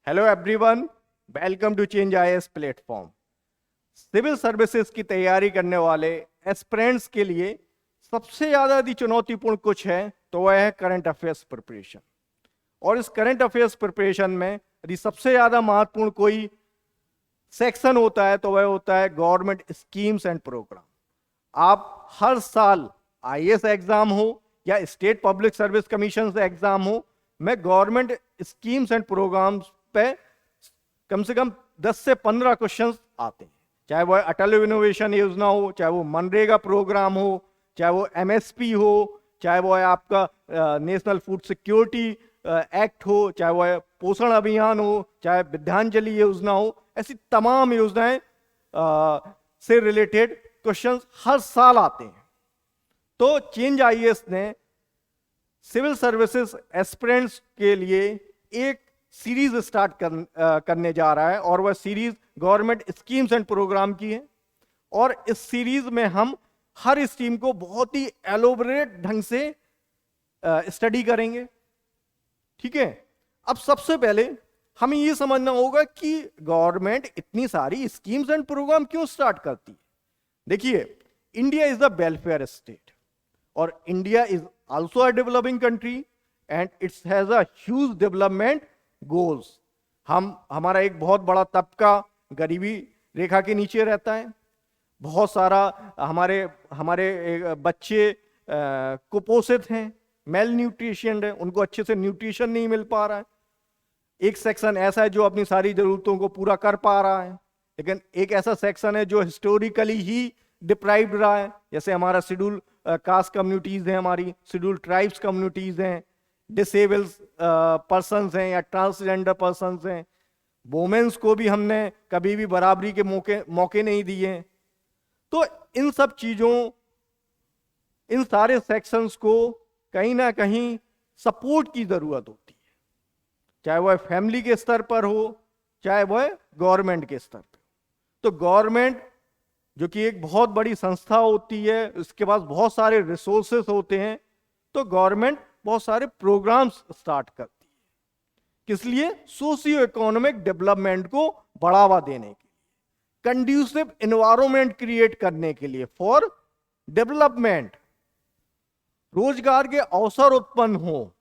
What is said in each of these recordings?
Hello everyone, welcome to change IAS platform. Civil services की तैयारी करने वाले एस्पिरेंट्स के लिए सबसे ज्यादा यदि चुनौतीपूर्ण कुछ है तो वह है करंट अफेयर्स प्रिपरेशन। और इस करंट अफेयर्स प्रिपरेशन में यदि सबसे ज्यादा महत्वपूर्ण कोई सेक्शन होता है तो वह होता है गवर्नमेंट स्कीम्स एंड प्रोग्राम। आप हर साल आईएएस एग्जाम हो या स्टेट पब्लिक सर्विस कमीशन से एग्जाम हो, में गवर्नमेंट स्कीम्स एंड प्रोग्राम्स पे कम से कम 10 से 15 क्वेश्चंस आते हैं। चाहे वह अटल इनोवेशन योजना हो, चाहे वो मनरेगा प्रोग्राम हो, चाहे वो एमएसपी हो, चाहे वो आपका नेशनल फूड सिक्योरिटी एक्ट हो, चाहे वह पोषण अभियान हो, चाहे विद्यांजलि योजना हो, ऐसी तमाम योजनाएं से रिलेटेड क्वेश्चंस हर साल आते हैं। तो चेंज आईएएस ने सिविल सर्विसेज एस्पिरेंट्स के लिए एक सीरीज स्टार्ट करने जा रहा है और वह series government schemes and programme की है। और इस सीरीज में हम हर स्कीम को बहुत ही एलोबरेट ढंग से स्टडी करेंगे। ठीक है, अब सबसे पहले हमें यह समझना होगा कि गवर्नमेंट इतनी सारी स्कीम्स एंड प्रोग्राम क्यों स्टार्ट करती है। देखिए, India is the welfare state और India is also a developing country and it has a huge development goals। हमारा एक बहुत बड़ा तबका गरीबी रेखा के नीचे रहता है। बहुत सारा हमारे बच्चे कुपोषित हैं, मेल न्यूट्रिशन है, उनको अच्छे से न्यूट्रिशन नहीं मिल पा रहा है। एक सेक्शन ऐसा है जो अपनी सारी जरूरतों को पूरा कर पा रहा है, लेकिन एक ऐसा सेक्शन है जो हिस्टोरिकली ही डिप्राइव्ड रहा है। जैसे हमारा शेड्यूल कास्ट कम्युनिटीज हैं, हमारी शेड्यूल ट्राइब्स कम्युनिटीज हैं, डिसेबल्ड पर्सन्स हैं या ट्रांसजेंडर पर्सन्स हैं। वोमेन्स को भी हमने कभी भी बराबरी के मौके नहीं दिए हैं। तो इन सब चीजों, इन सारे सेक्शंस को कहीं ना कहीं सपोर्ट की जरूरत होती है, चाहे वह फैमिली के स्तर पर हो, चाहे वह गवर्नमेंट के स्तर पर। तो गवर्नमेंट जो कि एक बहुत बड़ी संस्था होती है, उसके पास बहुत सारे रिसोर्सेस होते हैं, तो गवर्नमेंट बहुत सारे प्रोग्राम्स स्टार्ट करती है। किस लिए? सोशियो इकोनॉमिक डेवलपमेंट को बढ़ावा देने के लिए, कंड्यूसिव एनवायरनमेंट क्रिएट करने के लिए, फॉर डेवलपमेंट, रोजगार के अवसर उत्पन्न हो।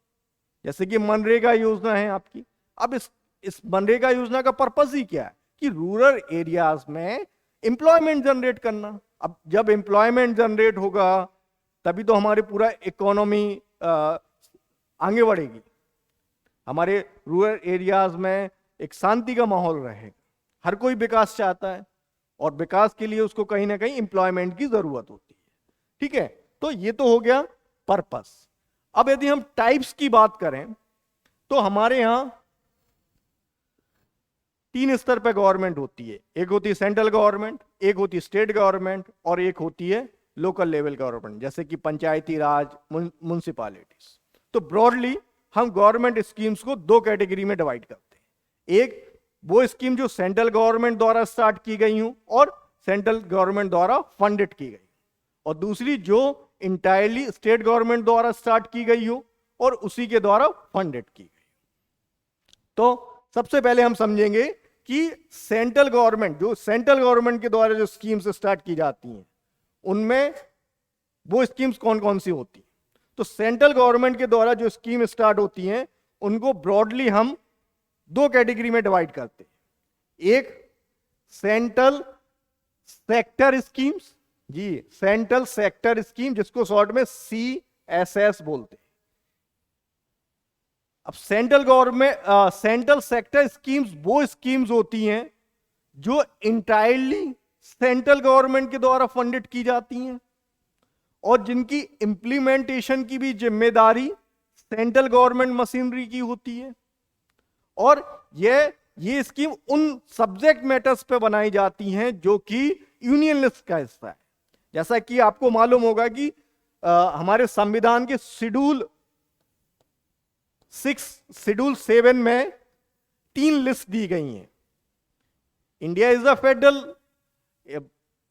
जैसे कि मनरेगा योजना है आपकी। अब इस मनरेगा योजना का पर्पस ही क्या है कि रूरल एरियाज में एम्प्लॉयमेंट जनरेट करना। अब जब एम्प्लॉयमेंट जनरेट होगा तभी तो हमारी पूरा इकोनॉमी आगे बढ़ेगी। हमारे रूरल एरियाज में एक शांति का माहौल रहेगा। हर कोई विकास चाहता है और विकास के लिए उसको कहीं ना कहीं एम्प्लॉयमेंट की जरूरत होती है। ठीक है, तो ये तो हो गया पर्पस। अब यदि हम टाइप्स की बात करें तो हमारे यहां 3 स्तर पे गवर्नमेंट होती है। एक होती है सेंट्रल गवर्नमेंट, एक होती है स्टेट गवर्नमेंट और एक होती है लोकल लेवल गवर्नमेंट, जैसे कि पंचायती राज, म्युनिसिपैलिटीज। तो ब्रॉडली हम गवर्नमेंट स्कीम्स को 2 कैटेगरी में डिवाइड करते हैं। एक वो स्कीम जो सेंट्रल गवर्नमेंट द्वारा स्टार्ट की गई हो और सेंट्रल गवर्नमेंट द्वारा फंडेड की गई, और दूसरी जो इंटायरली स्टेट गवर्नमेंट द्वारा स्टार्ट की गई हो और उसी के द्वारा फंडेड की गई। तो सबसे पहले हम समझेंगे कि सेंट्रल गवर्नमेंट के द्वारा जो स्कीम्स स्टार्ट की जाती हैं उनमें वो स्कीम्स कौन कौन सी होती हैं। तो सेंट्रल गवर्नमेंट के द्वारा जो स्कीम स्टार्ट होती हैं उनको ब्रॉडली हम 2 कैटेगरी में डिवाइड करते हैं। एक सेंट्रल सेक्टर स्कीम्स, जी सेंट्रल सेक्टर स्कीम, जिसको शॉर्ट में CSS बोलते हैं। अब सेंट्रल सेक्टर स्कीम्स वो स्कीम्स होती हैं जो इंटायरली सेंट्रल गवर्नमेंट के द्वारा फंडेड की जाती हैं और जिनकी इंप्लीमेंटेशन की भी जिम्मेदारी सेंट्रल गवर्नमेंट मशीनरी की होती है। और ये स्कीम उन सब्जेक्ट मैटर्स पे बनाई जाती हैं जो कि यूनियन लिस्ट का हिस्सा है। जैसा कि आपको मालूम होगा कि हमारे संविधान के शेड्यूल 7 में 3 लिस्ट दी गई हैं। इंडिया इज अ फेडरल,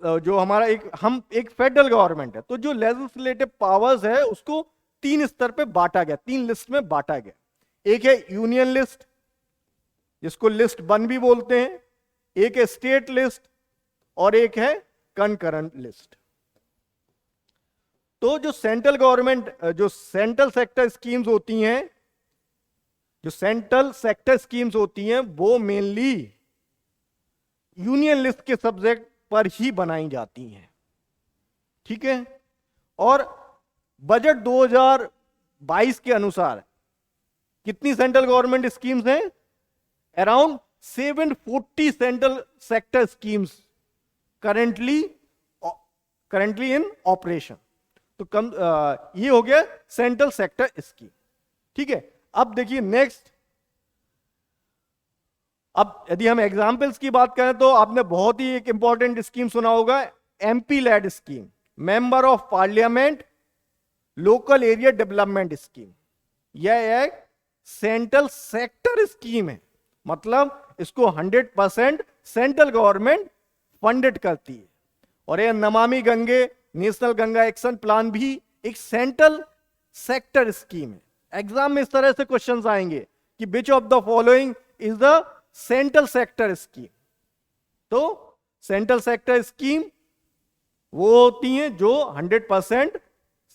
जो हमारा एक फेडरल गवर्नमेंट है, तो जो लेजिस्लेटिव पावर्स है उसको 3 स्तर पे बांटा गया, 3 लिस्ट में बांटा गया। एक है यूनियन लिस्ट, जिसको लिस्ट 1 भी बोलते हैं, एक है स्टेट लिस्ट और एक है कंकरेंट लिस्ट। तो जो सेंट्रल गवर्नमेंट, जो सेंट्रल सेक्टर स्कीम्स होती हैं, जो सेंट्रल सेक्टर स्कीम्स होती हैं वो मेनली यूनियन लिस्ट के सब्जेक्ट पर ही बनाई जाती हैं, ठीक है। और बजट 2022 के अनुसार कितनी सेंट्रल गवर्नमेंट स्कीम्स हैं? Around 740 central sector schemes currently in operation. तो ये हो गया सेंट्रल सेक्टर स्कीम, ठीक है। अब देखिए नेक्स्ट, अब यदि हम एग्जाम्पल्स की बात करें तो आपने बहुत ही एक इंपॉर्टेंट स्कीम सुना होगा, MP LAD scheme, member of parliament local area development scheme. यह एक सेंट्रल सेक्टर स्कीम है, मतलब इसको 100% सेंट्रल गवर्नमेंट फंडेड करती है। और यह Namami Gange national Ganga action plan भी एक सेंट्रल सेक्टर स्कीम है। एग्जाम में इस तरह से क्वेश्चंस आएंगे कि which of the following is the central sector scheme. तो सेंट्रल सेक्टर स्कीम वो होती हैं जो 100%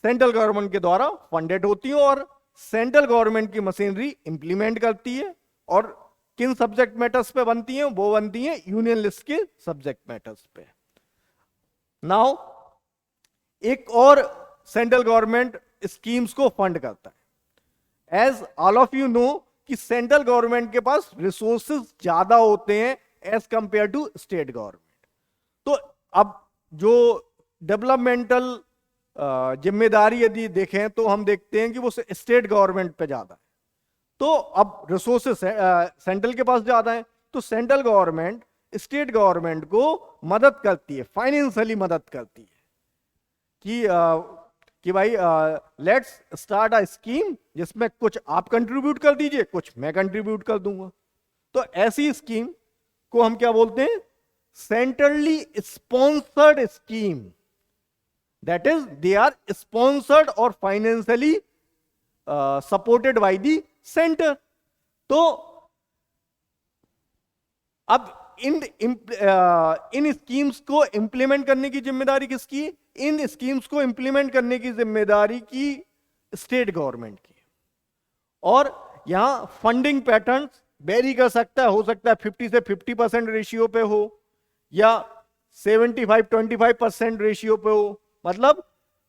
सेंट्रल गवर्नमेंट के द्वारा फंडेड होती है और सेंट्रल गवर्नमेंट की मशीनरी इंप्लीमेंट करती है। और किन सब्जेक्ट मैटर्स पे बनती हैं? वो बनती हैं यूनियन लिस्ट के सब्जेक्ट मैटर्स पे। नाउ एक और सेंट्रल गवर्नमेंट स्कीम्स को फंड करता है। As all of you know कि सेंट्रल गवर्नमेंट के पास रिसोर्सेज ज्यादा होते हैं as compare to state government. तो अब जो डेवलपमेंटल जिम्मेदारी यदि देखें तो हम देखते हैं कि वो स्टेट गवर्नमेंट पे ज्यादा है। तो अब रिसोर्सेज सेंट्रल के पास ज्यादा है, तो सेंट्रल गवर्नमेंट स्टेट गवर्नमेंट को मदद करती है, फाइनेंशियली मदद करती है कि भाई लेट्स स्टार्ट अ स्कीम जिसमें कुछ आप कंट्रीब्यूट कर दीजिए, कुछ मैं कंट्रीब्यूट कर दूंगा। तो ऐसी स्कीम को हम क्या बोलते हैं? Centrally sponsored scheme. That is they are sponsored और financially supported by the centre. तो अब इन स्कीम्स को इंप्लीमेंट करने की जिम्मेदारी किसकी है? इन स्कीम्स को इंप्लीमेंट करने की जिम्मेदारी की स्टेट गवर्नमेंट की। और यहां फंडिंग पैटर्न वेरी कर सकता है, हो सकता है 50 से 50% रेशियो पे हो या 75-25% रेशियो पे हो। मतलब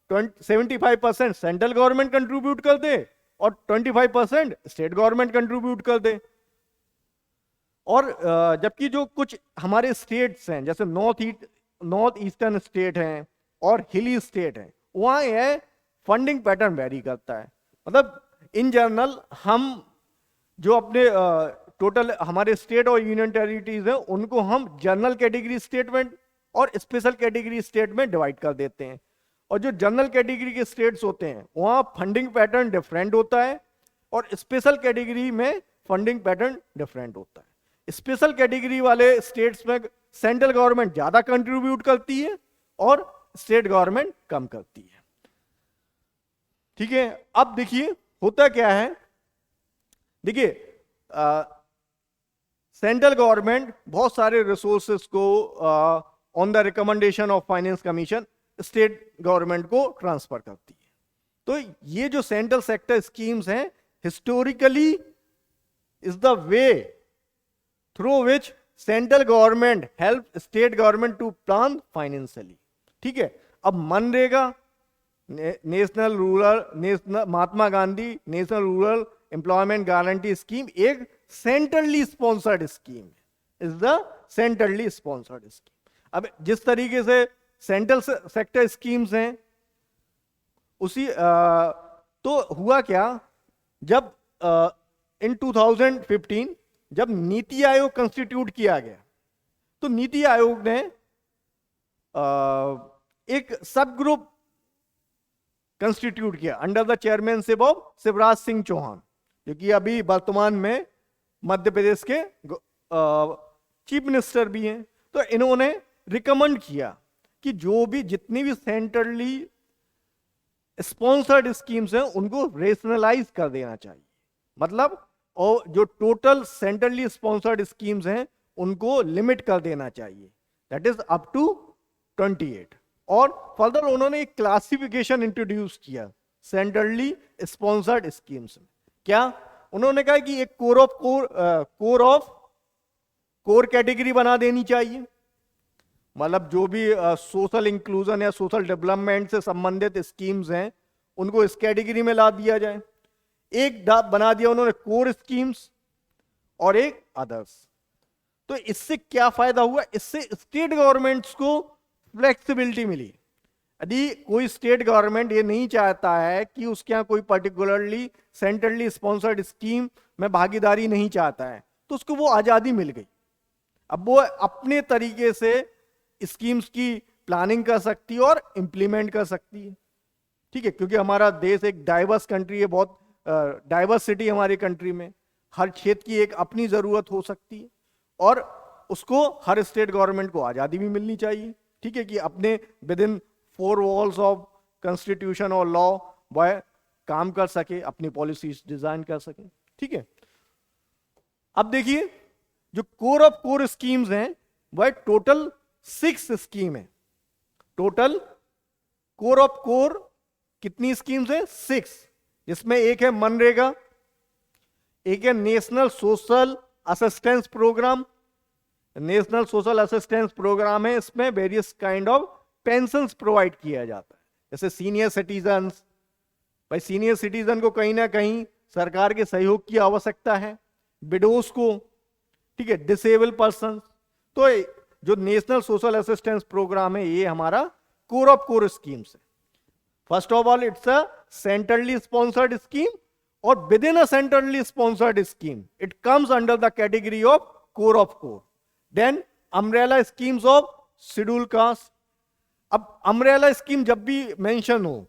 75% सेंट्रल गवर्नमेंट कंट्रीब्यूट कर दे और 25% स्टेट गवर्नमेंट कंट्रीब्यूट कर दे। और जबकि जो कुछ हमारे स्टेट्स हैं जैसे नॉर्थ ईस्टर्न स्टेट हैं और हिली स्टेट हैं, वहां यह फंडिंग पैटर्न वेरी करता है। मतलब इन जनरल हम जो अपने टोटल हमारे स्टेट और यूनियन टेरिटरीज हैं उनको हम जनरल कैटेगरी स्टेटमेंट और स्पेशल कैटेगरी स्टेट में डिवाइड कर देते हैं। और जो जनरल कैटेगरी के स्टेट्स होते हैं वहां फंडिंग पैटर्न डिफरेंट होता है और स्पेशल कैटेगरी में फंडिंग पैटर्न डिफरेंट होता है। स्पेशल कैटेगरी वाले स्टेट्स में सेंट्रल गवर्नमेंट ज्यादा कंट्रीब्यूट करती है और स्टेट गवर्नमेंट कम करती है, ठीक है। अब देखिए होता क्या है, देखिए सेंट्रल गवर्नमेंट बहुत सारे रिसोर्सेस को on the recommendation of finance commission state government को ट्रांसफर करती है। तो ये जो सेंट्रल सेक्टर स्कीम्स हैं historically is the way through which central government help state government to plan financially, ठीक है। अब MNREGA national Mahatma Gandhi national rural employment guarantee scheme एक सेंट्रली स्पॉन्सर्ड स्कीम है, is the centrally sponsored scheme. अब जिस तरीके से सेंट्रल सेक्टर स्कीम्स हैं उसी तो हुआ क्या, जब इन 2015 जब नीति आयोग कंस्टिट्यूट किया गया तो नीति आयोग ने एक सब ग्रुप कंस्टिट्यूट किया under the chairmanship of Shivraj Singh Chauhan, जो कि अभी वर्तमान में मध्य प्रदेश के चीफ मिनिस्टर भी हैं। तो इन्होंने रिकमेंड किया कि जो भी जितनी भी सेंट्रली स्पॉन्सर्ड स्कीम्स हैं उनको रेशनलाइज कर देना चाहिए, मतलब और जो टोटल सेंट्रली स्पॉन्सर्ड स्कीम्स हैं उनको लिमिट कर देना चाहिए, दैट इज अप टू 28। और फर्दर उन्होंने एक क्लासिफिकेशन इंट्रोड्यूस किया सेंट्रली स्पॉन्सर्ड स्कीम्स में। क्या उन्होंने कहा कि एक कोर कैटेगरी बना देनी चाहिए, मतलब जो भी सोशल इंक्लूजन या सोशल डेवलपमेंट से संबंधित स्कीम्स हैं उनको इस कैटेगरी में ला दिया जाए। एक बना दिया उन्होंने कोर स्कीम्स और एक अदर्स। तो इससे क्या फायदा हुआ, इससे स्टेट गवर्नमेंट्स को फ्लेक्सिबिलिटी मिली। यदि कोई स्टेट गवर्नमेंट ये नहीं चाहता है कि उसके यहाँ कोई पर्टिकुलरली सेंट्रली स्पॉन्सर्ड स्कीम में भागीदारी नहीं चाहता है, तो उसको वो आजादी मिल गई। अब वो अपने तरीके से स्कीम्स की प्लानिंग कर सकती है और इंप्लीमेंट कर सकती है। ठीक है, क्योंकि हमारा देश एक डाइवर्स कंट्री है, बहुत डाइवर्सिटी हमारी कंट्री में, हर क्षेत्र की एक अपनी जरूरत हो सकती है और उसको हर स्टेट गवर्नमेंट को आजादी भी मिलनी चाहिए। ठीक है, कि अपने with in 4 walls of constitution और लॉ वह काम कर सके, अपनी पॉलिसीज डिजाइन कर सके। ठीक है, अब देखिए जो कोर ऑफ कोर स्कीम्स हैं वह टोटल 6 स्कीम है। टोटल कोर ऑफ कोर कितनी स्कीम्स है? 6, जिसमें एक है मनरेगा, एक है national social assistance programme. National social assistance programme है, इसमें various kind of pensions provide किया जाता है। जैसे सीनियर सिटीजन्स, भाई सीनियर सिटीजन को कहीं ना कहीं सरकार के सहयोग की आवश्यकता है, विडोज को, ठीक है, डिसेबल पर्सन। तो जो नेशनल सोशल असिस्टेंस प्रोग्राम है ये हमारा कोर ऑफ कोर स्कीम्स है। First of all it's a centrally sponsored scheme और within a centrally sponsored scheme it comes under the category of core of core. Then umbrella schemes of schedule caste. अब umbrella scheme जब भी mention हो,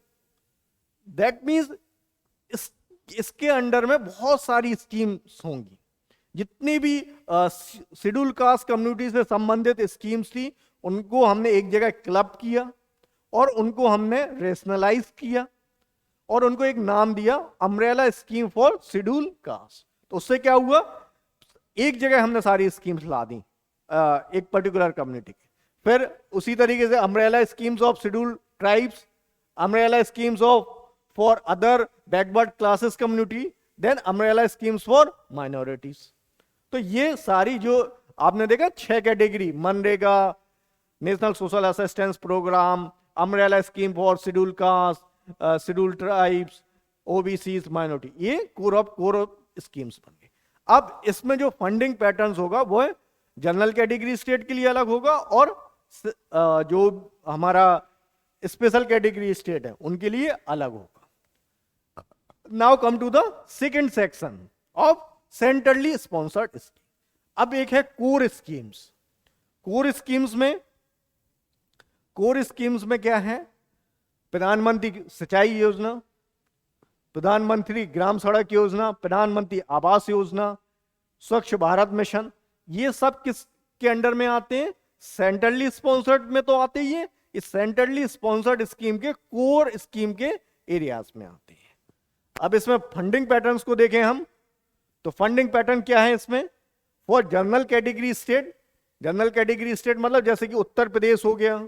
that means इसके under में बहुत सारी schemes होंगी। जितनी भी शेड्यूल कास्ट कम्युनिटी से संबंधित स्कीम्स थी उनको हमने एक जगह क्लब किया और उनको हमने रेशनलाइज किया और उनको एक नाम दिया umbrella scheme for schedule cast. तो उससे क्या हुआ, एक जगह हमने सारी स्कीम्स ला दी एक पर्टिकुलर कम्युनिटी की। फिर उसी तरीके से umbrella schemes of schedule tribes, umbrella schemes of for other backward classes community, then umbrella schemes for minorities. तो ये सारी जो आपने देखा 6 category, MNREGA, national social assistance programme, umbrella scheme for schedule caste, schedule tribes, OBC, minority, ये core of schemes बन गए। अब इसमें जो फंडिंग पैटर्न्स होगा वो जनरल कैटेगरी स्टेट के लिए अलग होगा और जो हमारा स्पेशल कैटेगरी स्टेट है उनके लिए अलग होगा। Now come to the second section of centrally sponsored scheme. अब एक है कोर स्कीम्स। कोर स्कीम्स में क्या है? प्रधानमंत्री सिंचाई योजना, प्रधानमंत्री ग्राम सड़क योजना, प्रधानमंत्री आवास योजना, स्वच्छ भारत मिशन, ये सब किसके अंडर में आते हैं? सेंट्रली स्पॉन्सर्ड में तो आते ही है, इस सेंट्रली स्पॉन्सर्ड स्कीम के कोर स्कीम के एरियाज में आते हैं। अब इसमें फंडिंग पैटर्न्स को देखें हम, तो फंडिंग पैटर्न क्या है इसमें? For general category state, general category state मतलब जैसे कि उत्तर प्रदेश हो गया,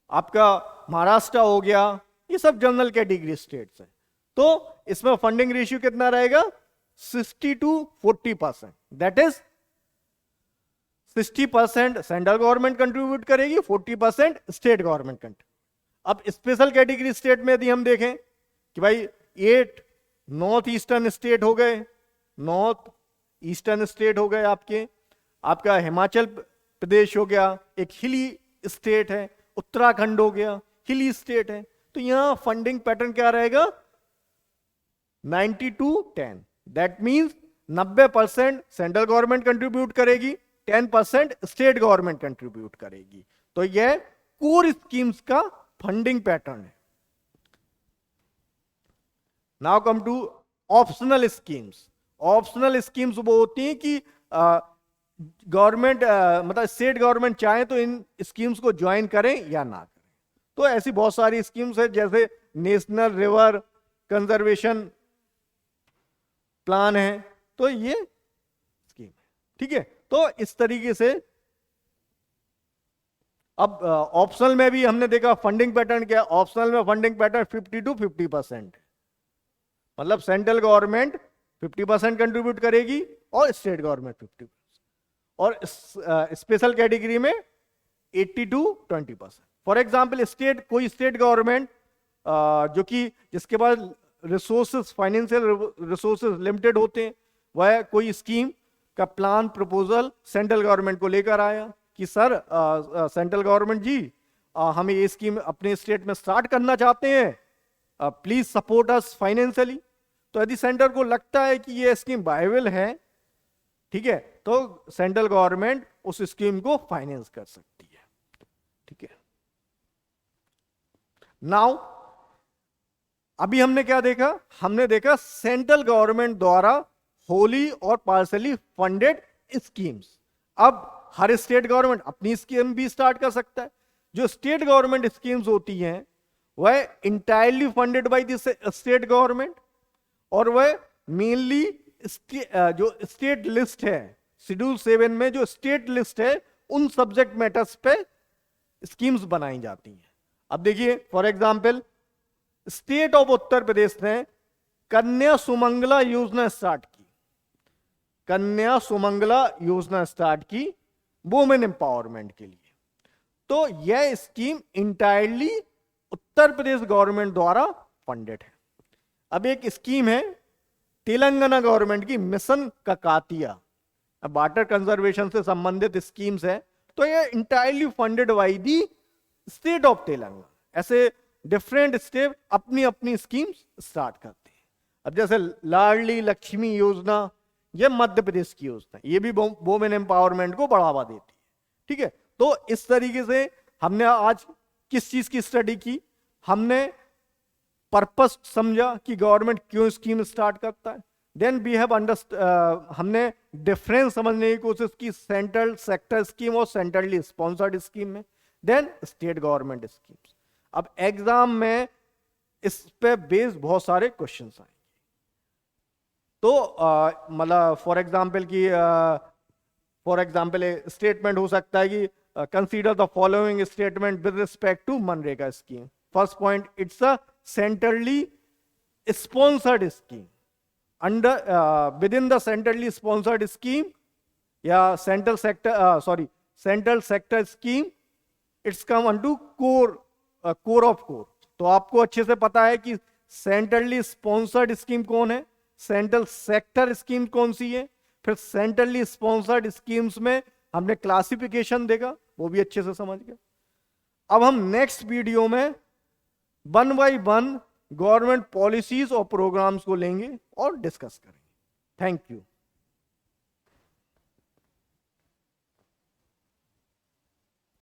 आपका महाराष्ट्र हो गया, ये सब जनरल कैटेगरी स्टेट्स हैं। तो इसमें फंडिंग रेशियो कितना रहेगा? 60 to 40%। That is 60% central government contribute करेगी, 40% स्टेट गवर्नमेंट कंट्रीब्यूट। अब स्पेशल कैटेगरी स्टेट में यदि हम देखें कि भाई 8 नॉर्थ ईस्टर्न स्टेट हो गए, नॉर्थ ईस्टर्न स्टेट हो गए आपका हिमाचल प्रदेश हो गया, एक हिली स्टेट है, उत्तराखंड हो गया, हिली स्टेट है। तो यहां फंडिंग पैटर्न क्या रहेगा? 90 to 10। That means 90% central government contribute करेगी, 10% स्टेट गवर्नमेंट कंट्रीब्यूट करेगी। तो यह कोर स्कीम्स का फंडिंग पैटर्न है। Now come to optional schemes. Optional schemes वो होती हैं कि गवर्नमेंट मतलब स्टेट गवर्नमेंट चाहे तो इन स्कीम्स को ज्वाइन करें या ना करें। तो ऐसी बहुत सारी स्कीम्स है, जैसे नेशनल रिवर कंजर्वेशन प्लान है, तो ये स्कीम है, ठीक है। तो इस तरीके से अब ऑप्शनल में भी हमने देखा फंडिंग पैटर्न क्या, ऑप्शनल में फंडिंग पैटर्न 50 to 50%, मतलब सेंट्रल गवर्नमेंट 50% कंट्रीब्यूट करेगी और स्टेट गवर्नमेंट 50%, और स्पेशल कैटेगरी में 80 to 20%। फॉर एग्जाम्पल कोई स्टेट गवर्नमेंट जो कि जिसके पास रिसोर्सेज, फाइनेंशियल रिसोर्सेज लिमिटेड होते हैं, वह कोई स्कीम का प्लान प्रपोजल सेंट्रल गवर्नमेंट को लेकर आया कि सर सेंट्रल गवर्नमेंट जी हमें ये स्कीम अपने स्टेट में स्टार्ट करना चाहते हैं, प्लीज सपोर्ट अस फाइनेंशियली। तो यदि सेंटर को लगता है कि ये स्कीम वायबल है, ठीक है, तो सेंट्रल गवर्नमेंट उस स्कीम को फाइनेंस कर सकती है, ठीक है। नाउ अभी हमने क्या देखा, हमने देखा सेंट्रल गवर्नमेंट द्वारा होली और पार्शली फंडेड स्कीम्स। अब हर स्टेट गवर्नमेंट अपनी स्कीम भी स्टार्ट कर सकता है। जो स्टेट गवर्नमेंट स्कीम्स होती हैं वह entirely funded by the state government, और वह मेनली जो स्टेट लिस्ट है, शेड्यूल 7 में जो स्टेट लिस्ट है, उन सब्जेक्ट मैटर्स पे स्कीम्स बनाई जाती हैं। अब देखिए for example state of Uttar Pradesh ने कन्या सुमंगला योजना स्टार्ट की, कन्या सुमंगला योजना स्टार्ट की वुमेन एम्पावरमेंट के लिए। तो यह scheme entirely Uttar Pradesh government द्वारा फंडेड है। अब एक स्कीम है तेलंगाना गवर्नमेंट की, मिशन काकातिया, वाटर कंजर्वेशन से संबंधित स्कीम्स है, तो यह entirely funded by the state of Telangana. ऐसे डिफरेंट स्टेट अपनी अपनी स्कीम्स स्टार्ट करते हैं। अब जैसे लाडली लक्ष्मी योजना, यह मध्य प्रदेश की योजना, ये भी वुमेन एम्पावरमेंट को बढ़ावा देती है, ठीक है। तो इस तरीके से हमने आज किस चीज की स्टडी की, हमने पर्पस समझा कि गवर्नमेंट क्यों स्कीम स्टार्ट करता है। देन वी हैव हमने डिफरेंस समझने की कोशिश की सेंट्रल सेक्टर स्कीम और सेंट्रली स्पॉन्सर्ड स्कीम में, देन स्टेट गवर्नमेंट स्कीम्स। अब एग्जाम में इस पे बेस्ड बहुत सारे क्वेश्चंस आएंगे। तो मतलब फॉर एग्जांपल स्टेटमेंट हो सकता है कि consider the following statement with respect to MNREGA scheme. First point, it's a centrally sponsored scheme. Under within the centrally sponsored scheme या central sector scheme, it's come unto core of core. तो आपको अच्छे से पता है कि सेंट्रली स्पॉन्सर्ड स्कीम कौन है, सेंट्रल सेक्टर स्कीम कौन सी है, फिर सेंट्रली स्पॉन्सर्ड स्कीम्स में हमने क्लासिफिकेशन देखा, वो भी अच्छे से समझ गए। अब हम नेक्स्ट वीडियो में 1 by 1 गवर्नमेंट पॉलिसीज और प्रोग्राम्स को लेंगे और डिस्कस करेंगे। Thank you.